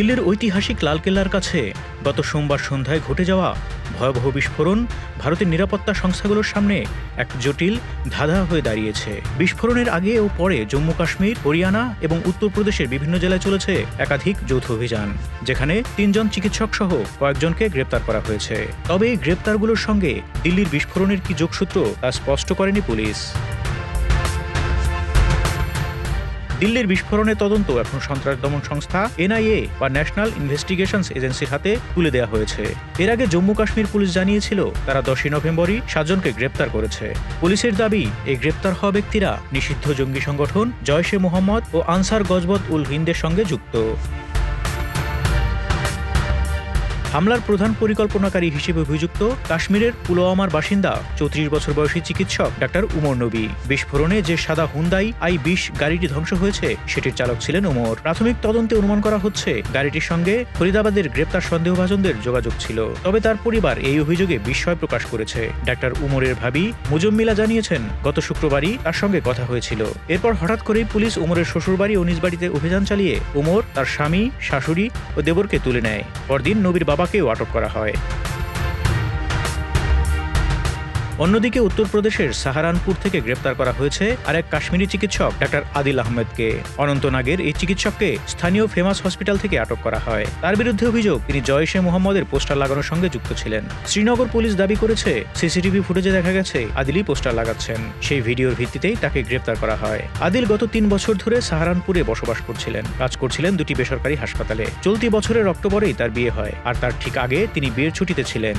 দিল্লির ঐতিহাসিক লালকেল্লার কাছে গত সোমবার সন্ধ্যায় ঘটে যাওয়া ভয়াবহ বিস্ফোরণ ভারতের নিরাপত্তা সংস্থাগুলোর সামনে এক জটিল ধাঁধা হয়ে দাঁড়িয়েছে। বিস্ফোরণের আগে ও পরে জম্মু কাশ্মীর, হরিয়ানা এবং উত্তরপ্রদেশের বিভিন্ন জেলায় চলেছে একাধিক যৌথ অভিযান, যেখানে ৩ জন চিকিৎসক সহ কয়েকজনকে গ্রেপ্তার করা হয়েছে। তবে এই গ্রেপ্তারগুলোর সঙ্গে দিল্লির বিস্ফোরণের কি যোগসূত্র তা স্পষ্ট করেনি পুলিশ। দিল্লির বিস্ফোরণের তদন্ত এখন সন্ত্রাস দমন সংস্থা NIA বা ন্যাশনাল ইনভেস্টিগেশনস এজেন্সির হাতে তুলে দেওয়া হয়েছে। এর আগে জম্মু কাশ্মীর পুলিশ জানিয়েছিল তারা 10 নভেম্বরই 7 জনকে গ্রেপ্তার করেছে। পুলিশের দাবি, এই গ্রেপ্তার হওয়া ব্যক্তিরা নিষিদ্ধ জঙ্গি সংগঠন জয়শে মোহাম্মদ ও আনসার গজবত উল হিন্দের সঙ্গে যুক্ত। হামলার প্রধান পরিকল্পনাকারী হিসেবে অভিযুক্ত কাশ্মীরের পুলওয়ামার বাসিন্দা 34 বছর বয়সী চিকিৎসক ডাক্তার উমর নবী। বিস্ফোরণে যে সাদা হুন্দাই i20 গাড়িটি ধ্বংস হয়েছে সেটির চালক ছিলেন উমর। প্রাথমিক তদন্তে অনুমান করা হচ্ছে গাড়িটির সঙ্গে ফরিদাবাদের গ্রেপ্তার সন্দেহভাজনদের যোগাযোগ ছিল। তবে তার পরিবার এই অভিযোগে বিস্ময় প্রকাশ করেছে। ডাক্তার উমরের ভাবি মুজম্মিলা জানিয়েছেন গত শুক্রবারই তার সঙ্গে কথা হয়েছিল। এরপর হঠাৎ করেই পুলিশ উমরের শ্বশুরবাড়ি ও নিজ বাড়িতে অভিযান চালিয়ে উমর, তার স্বামী, শাশুড়ি ও দেবরকে তুলে নেয়। পরদিন নবীর বাবাকেও আটক করা হয়। অন্যদিকে উত্তরপ্রদেশের সাহারানপুর থেকে গ্রেপ্তার করা হয়েছে আরেক কাশ্মীরি চিকিৎসক ডাক্তার আদিল আহমেদকে। অনন্তনাগের এই চিকিৎসককে স্থানীয় ফেমাস হসপিটাল থেকে আটক করা হয়। তার বিরুদ্ধে অভিযোগ, তিনি জয়শে মোহাম্মদের পোস্টার লাগানোর সঙ্গে যুক্ত ছিলেন। শ্রীনগর পুলিশ দাবি করেছে সিসিটিভি ফুটেজে দেখা গেছে আদিলই পোস্টার লাগাচ্ছেন। সেই ভিডিওর ভিত্তিতেই তাকে গ্রেপ্তার করা হয়। আদিল গত 3 বছর ধরে সাহারানপুরে বসবাস করছিলেন, কাজ করছিলেন 2টি বেসরকারি হাসপাতালে। চলতি বছরের অক্টোবরেই তার বিয়ে হয়, আর তার ঠিক আগে তিনি বিয়ের ছুটিতে ছিলেন।